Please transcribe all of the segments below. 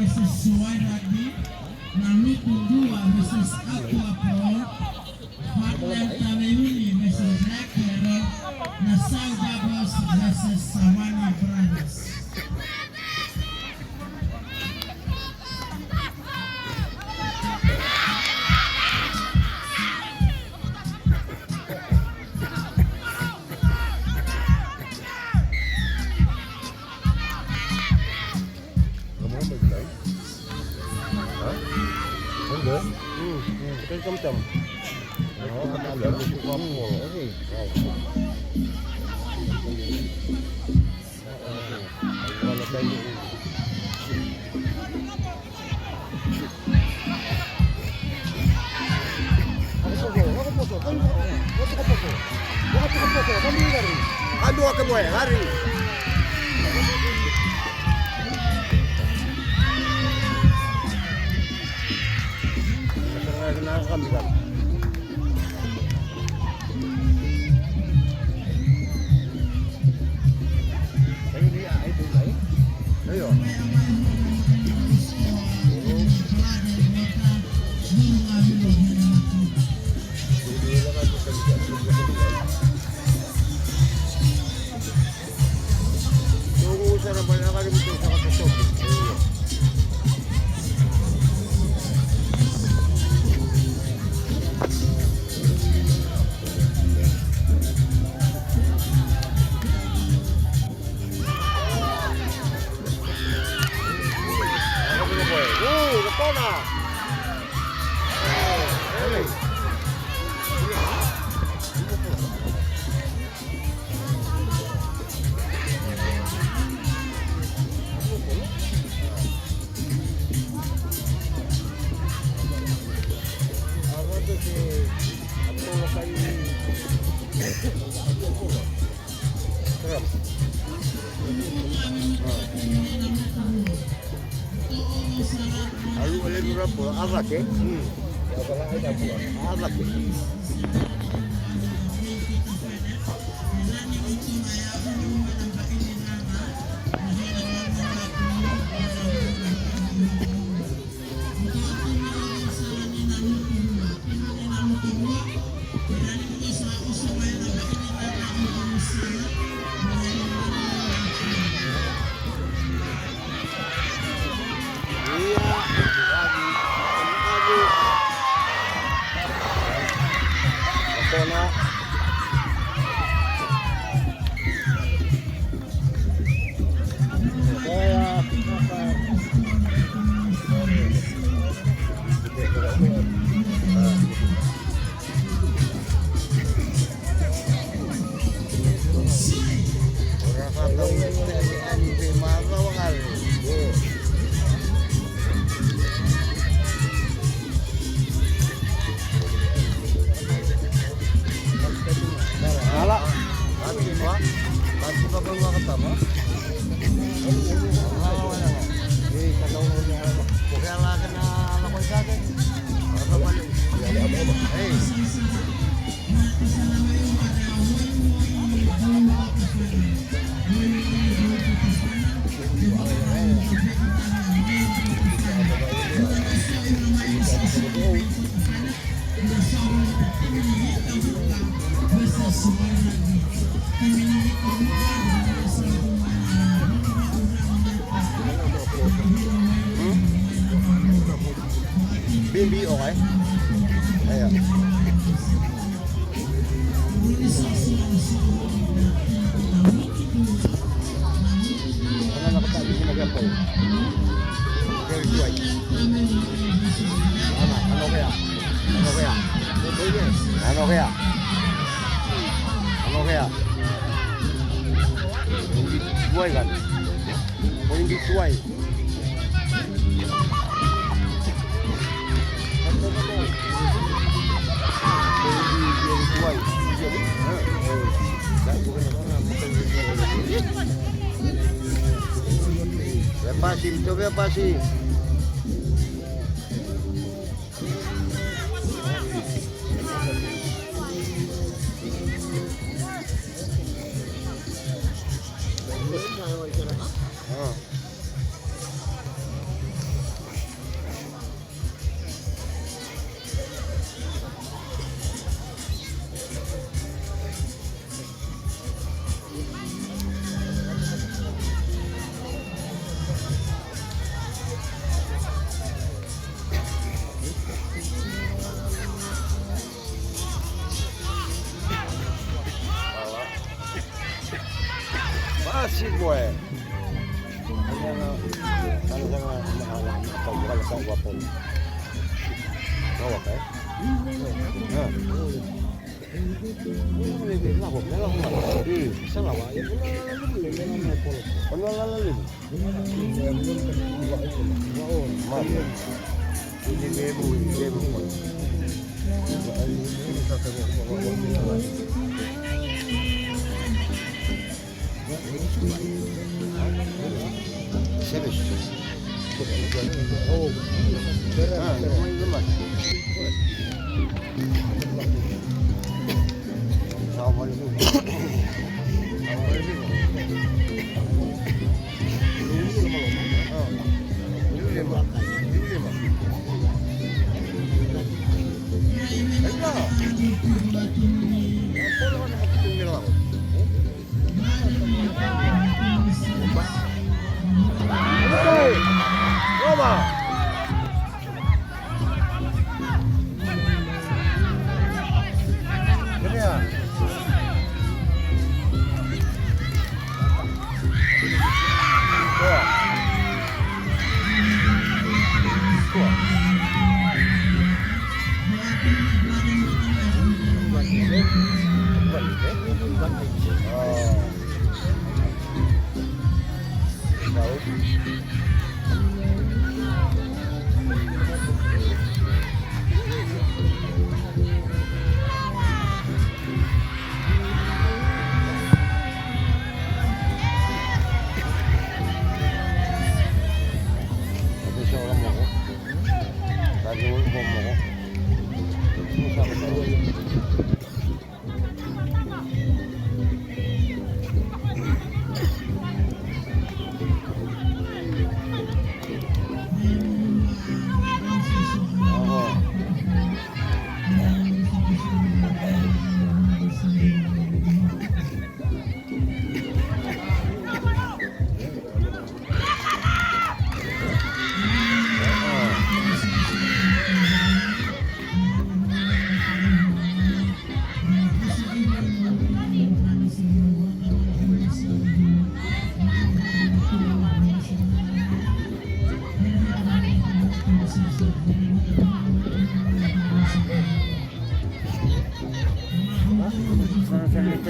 versus Suwai Rugby, Naruto 2 versus Aquapro, Heartland Tameuni versus Black Hero, Nassau Doubles versus Savannah Brothers. Cam-cam. Oh, ada kumpul. Oke. Kalau kayu. Aduh, ke boy, lari. Kenal kan? Ayo. Tunggu sana banyak kali betul sangat betul. Lalu oleh berapa? Arak ya? Arak ya? Bimbi okay. Ayo. Ano nakatabi si Magapol? Very good. Ano kaya? Ano kaya? Ano kaya? Ano kaya? Hindi suway kan? O hindi suway? Pasi, coba pasi. Asik gue. Kalau saya mahalan atau kalau saya wapun. Bawa kan? Nah. Ini lah kok, lah kok. Salah wa. Lalu. Ini bebu. Serius. Oh.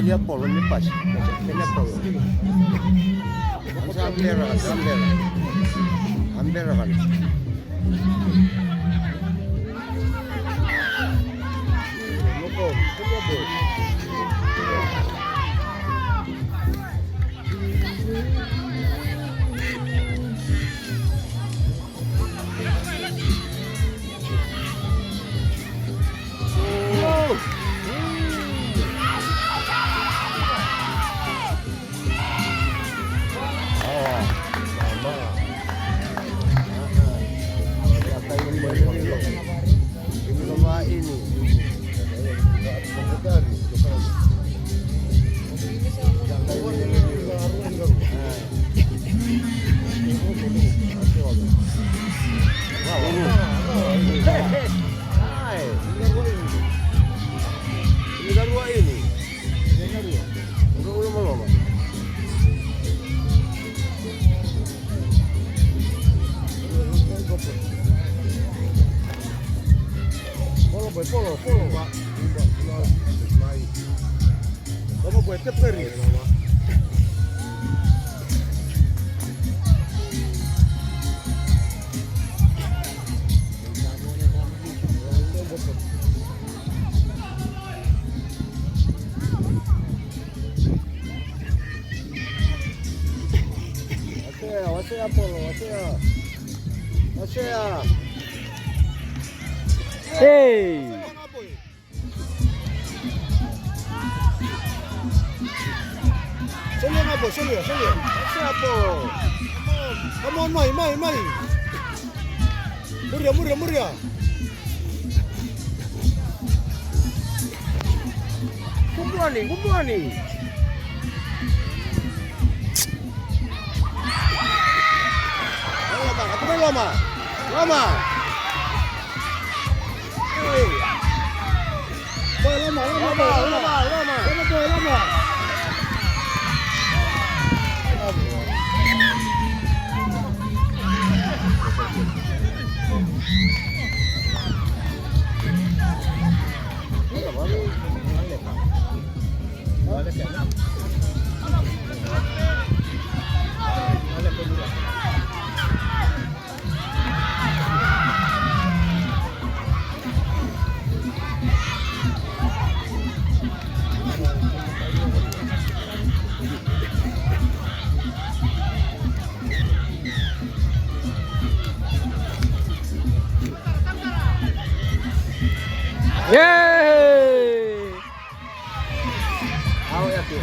Lihat polo lepas. Lihat polo. Hampir kan. Mokom, polo, Pak. Kamu buat teperi. Wasea polo, wasea. Hey. Selia. Siapa? Come on, mai. Muria. Kumpuani. Lama. Hey. Lama. Yeay! Ayo ya, Pi.